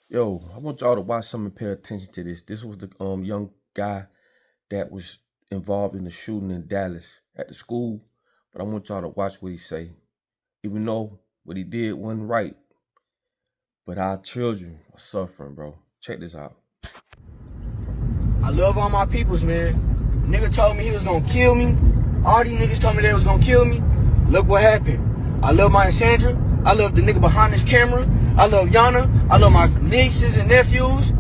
Yo, I want y'all to watch something and pay attention to this. This was the young guy that was involved in the shooting in Dallas at the school. But I want y'all to watch what he say. Even though what he did wasn't right, but our children are suffering, bro. Check this out. I love all my peoples, man. Nigga told me he was gonna kill me. All these niggas told me they was gonna kill me. Look what happened. I love my Sandra. I love the nigga behind this camera. I love Yana. I love my nieces and nephews.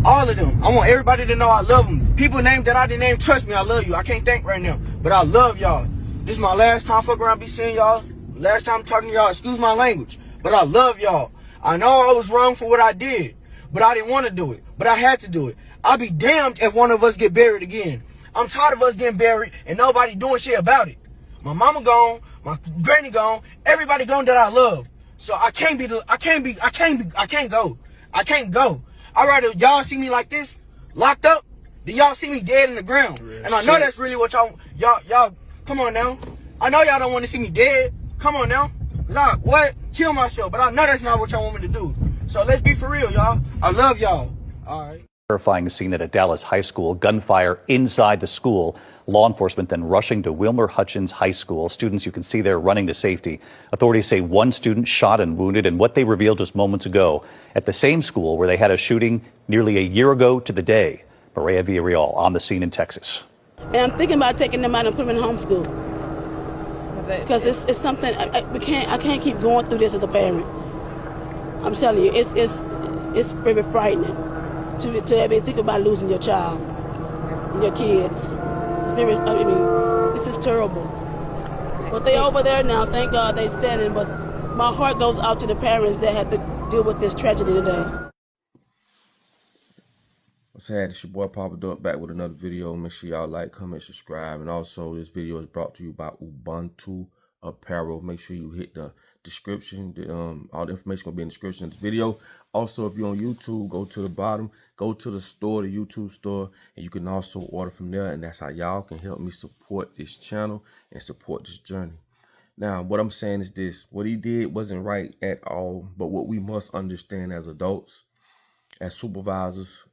All of them. I want everybody to know I love them. People named that I didn't name, trust me, I love you. I can't think right now, but I love y'all. This is my last time fuck around be seeing y'all. Last time talking to y'all. Excuse my language, but I love y'all. I know I was wrong for what I did, but I didn't want to do it, but I had to do it. I'll be damned if one of us get buried again. I'm tired of us getting buried and nobody doing shit about it. My mama gone, my granny gone, everybody gone that I love. So I can't go. I can't go. I'd rather y'all see me like this, locked up, than y'all see me dead in the ground. Real and I know that's really what y'all, come on now. I know y'all don't want to see me dead. Come on now. Cause I, kill myself, but I know that's not what y'all want me to do. So let's be for real, y'all. I love y'all. All right. Terrifying scene at a Dallas high school, gunfire inside the school. Law enforcement then rushing to Wilmer Hutchins High School. Students you can see there running to safety. Authorities say one student shot and wounded in what they revealed just moments ago at the same school where they had a shooting nearly a year ago to the day. Maria Villarreal on the scene in Texas. And I'm thinking about taking them out and putting them in homeschool. Because it's something, I can't keep going through this as a parent. I'm telling you, it's very frightening to ever think about losing your child and your kids. It's very, this is terrible. But they over there now, thank God they standing, but my heart goes out to the parents that had to deal with this tragedy today. What's happening? It's your boy Papa Duck back with another video. Make sure y'all like, comment, subscribe. And also this video is brought to you by Ubuntu Apparel. Make sure you hit the description. All the information will be in the description of this video. Also, if you're on YouTube, go to the bottom, go to the store, the YouTube store, and you can also order from there. And that's how y'all can help me support this channel and support this journey. Now, what I'm saying is this. What he did wasn't right at all. But what we must understand as adults, as supervisors,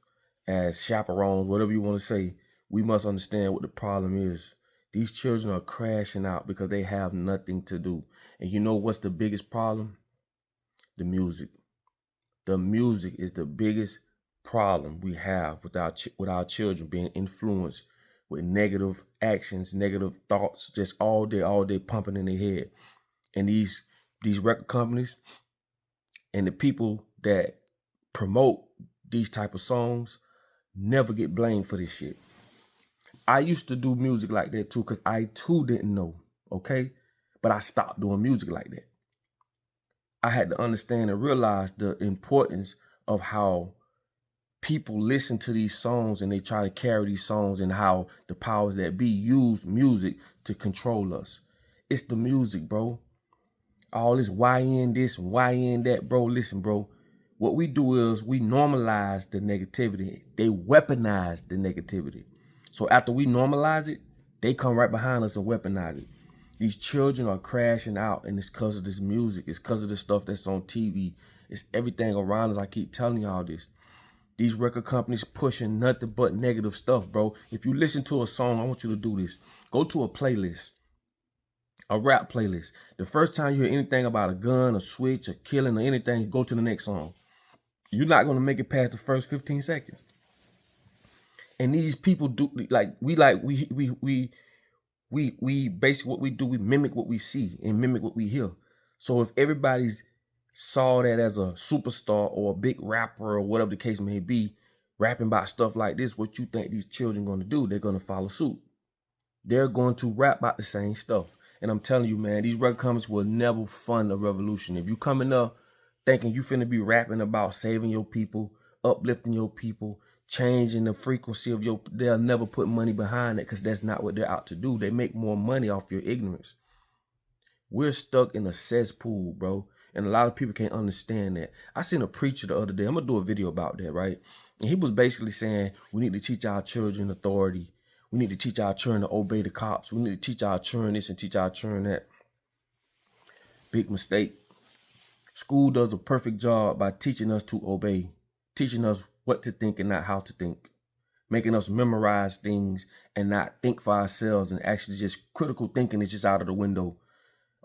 as chaperones, whatever you want to say, we must understand what the problem is. These children are crashing out because they have nothing to do. And you know what's the biggest problem? The music. The music is the biggest problem we have with our children being influenced with negative actions, negative thoughts, just all day pumping in their head. And these record companies and the people that promote these type of songs never get blamed for this shit. I used to do music like that too, because I too didn't know, okay? But I stopped doing music like that. I had to understand and realize the importance of how people listen to these songs and they try to carry these songs, and how the powers that be use music to control us. It's the music, bro. All this YN this and YN that, bro. Listen, bro. What we do is we normalize the negativity. They weaponize the negativity. So after we normalize it, they come right behind us and weaponize it. These children are crashing out, and it's because of this music. It's because of the stuff that's on TV. It's everything around us. I keep telling y'all this. These record companies pushing nothing but negative stuff, bro. If you listen to a song, I want you to do this. Go to a playlist, a rap playlist. The first time you hear anything about a gun, a switch, a killing, or anything, go to the next song. You're not going to make it past the first 15 seconds. And these people do, we basically what we do, we mimic what we see and mimic what we hear. So if everybody's saw that as a superstar or a big rapper or whatever the case may be, rapping about stuff like this, what you think these children are going to do? They're going to follow suit. They're going to rap about the same stuff. And I'm telling you, man, these record companies will never fund a revolution. If you coming up thinking you finna be rapping about saving your people, uplifting your people, changing the frequency of they'll never put money behind it, because that's not what they're out to do. They make more money off your ignorance. We're stuck in a cesspool, bro. And a lot of people can't understand that. I seen a preacher the other day. I'm gonna do a video about that, right? And he was basically saying we need to teach our children authority. We need to teach our children to obey the cops. We need to teach our children this and teach our children that. Big mistake. School does a perfect job by teaching us to obey. teaching us what to think and not how to think, making us memorize things and not think for ourselves, and actually just critical thinking is just out of the window.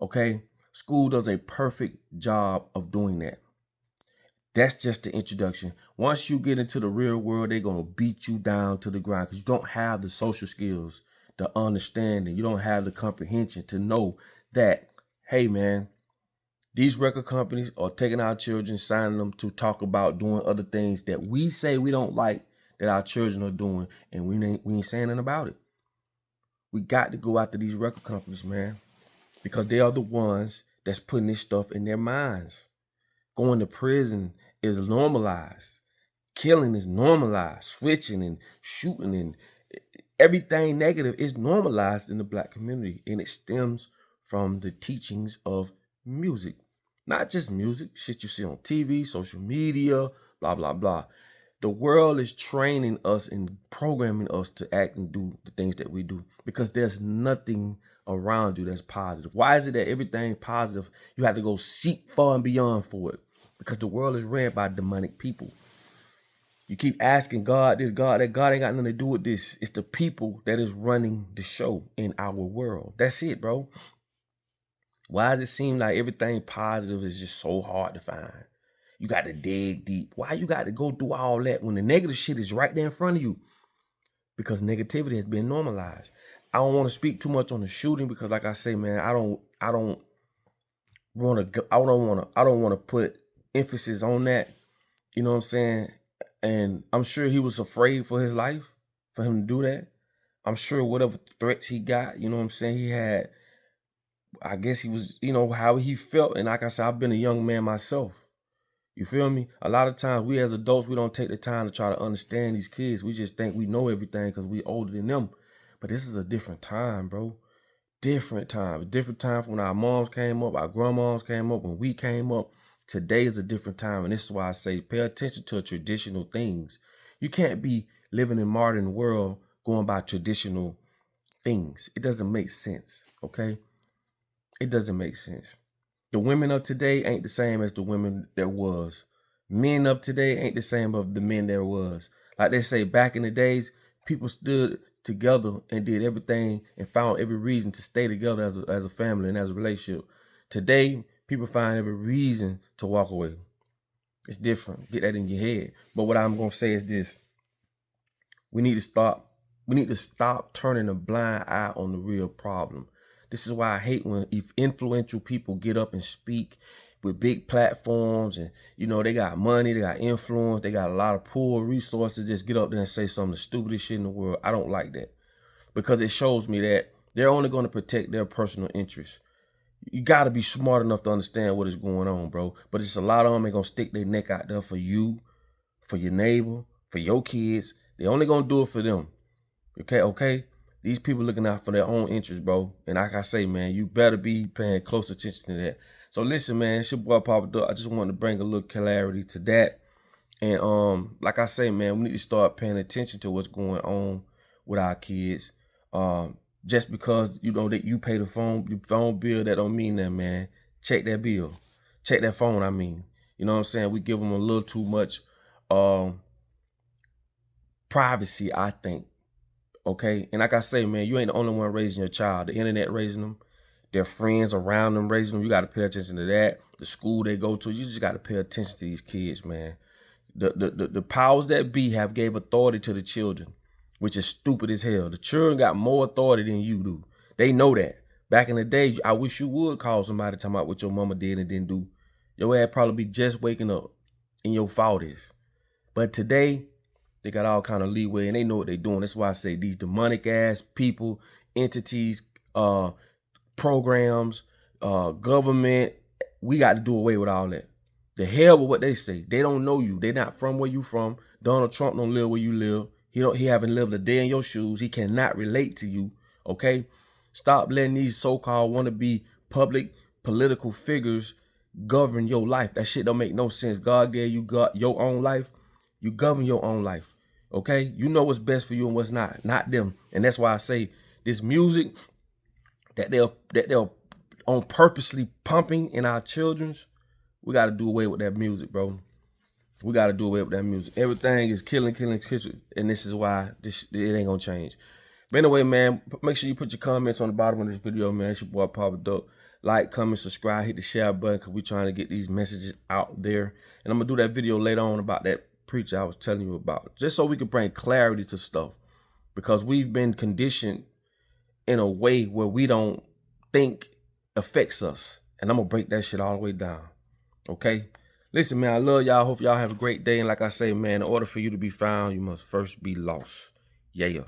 Okay? School does a perfect job of doing that. That's just the introduction. Once you get into the real world, they're going to beat you down to the ground because you don't have the social skills, the understanding. You don't have the comprehension to know that, hey, man, these record companies are taking our children, signing them to talk about doing other things that we say we don't like that our children are doing, and we ain't saying nothing about it. We got to go after these record companies, man, because they are the ones that's putting this stuff in their minds. Going to prison is normalized. Killing is normalized. Switching and shooting and everything negative is normalized in the Black community. And it stems from the teachings of music. Not just music, shit you see on TV, social media, blah, blah, blah. The world is training us and programming us to act and do the things that we do because there's nothing around you that's positive. Why is it that everything positive, you have to go seek far and beyond for it? Because the world is ran by demonic people. You keep asking God this, God that. God ain't got nothing to do with this. It's the people that is running the show in our world. That's it, bro. Why does it seem like everything positive is just so hard to find? You got to dig deep. Why you got to go through all that when the negative shit is right there in front of you? Because negativity has been normalized. I don't want to speak too much on the shooting because, like I say, man, I don't want to put emphasis on that. You know what I'm saying? And I'm sure he was afraid for his life, for him to do that. I'm sure whatever threats he got, you know what I'm saying, he had, I guess he was, you know, how he felt. And like I said, I've been a young man myself. You feel me? A lot of times we as adults, we don't take the time to try to understand these kids. We just think we know everything because we older than them. But this is a different time, bro. Different time. A different time from when our moms came up, our grandmas came up, when we came up. Today is a different time. And this is why I say pay attention to traditional things. You can't be living in modern world going by traditional things. It doesn't make sense, okay? It doesn't make sense. The women of today ain't the same as the women there was. Men of today ain't the same of the men there was. Like they say, back in the days, people stood together and did everything and found every reason to stay together as a family and as a relationship. Today, people find every reason to walk away. It's different. Get that in your head. But what I'm going to say is this. We need to stop turning a blind eye on the real problem. This is why I hate when influential people get up and speak with big platforms and, you know, they got money, they got influence, they got a lot of poor resources, just get up there and say some of the stupidest shit in the world. I don't like that because it shows me that they're only going to protect their personal interests. You got to be smart enough to understand what is going on, bro. But it's a lot of them ain't going to stick their neck out there for you, for your neighbor, for your kids. They only going to do it for them. Okay? These people looking out for their own interests, bro. And like I say, man, you better be paying close attention to that. So listen, man, it's your boy Papa Duck. I just wanted to bring a little clarity to that. And like I say, man, we need to start paying attention to what's going on with our kids. Just because, you know, that you pay the phone bill, that don't mean that, man. Check that bill. Check that phone, I mean. You know what I'm saying? We give them a little too much privacy, I think. Okay? And like I say, man, you ain't the only one raising your child. The internet raising them. Their friends around them raising them. You got to pay attention to that. The school they go to. You just got to pay attention to these kids, man. The powers that be have gave authority to the children, which is stupid as hell. The children got more authority than you do. They know that. Back in the day, I wish you would call somebody talking about what your mama did and didn't do. Your ass probably be just waking up and your fault is. But today, they got all kind of leeway and they know what they're doing. That's why I say these demonic ass people, entities, programs, government, we got to do away with all that. The hell with what they say. They don't know you. They not from where you from. Donald Trump don't live where you live. He haven't lived a day in your shoes. He cannot relate to you. Okay? Stop letting these so-called wannabe public political figures govern your life. That shit don't make no sense. God gave you your own life. You govern your own life. Okay? You know what's best for you and what's not them. And that's why I say this music that they're on purposely pumping in our children's, we got to do away with that music, bro. We got to do away with that music. Everything is killing, and this is why it ain't gonna change. But anyway, man, make sure you put your comments on the bottom of this video, man. It's your boy Papa Dope. Like, comment, subscribe, hit the share button, because we're trying to get these messages out there. And I'm going to do that video later on about that preacher I was telling you about, just so we can bring clarity to stuff, because we've been conditioned in a way where we don't think affects us. And I'm going to break that shit all the way down. Okay? Listen, man, I love y'all. Hope y'all have a great day. And like I say, man, in order for you to be found, you must first be lost. Yeah.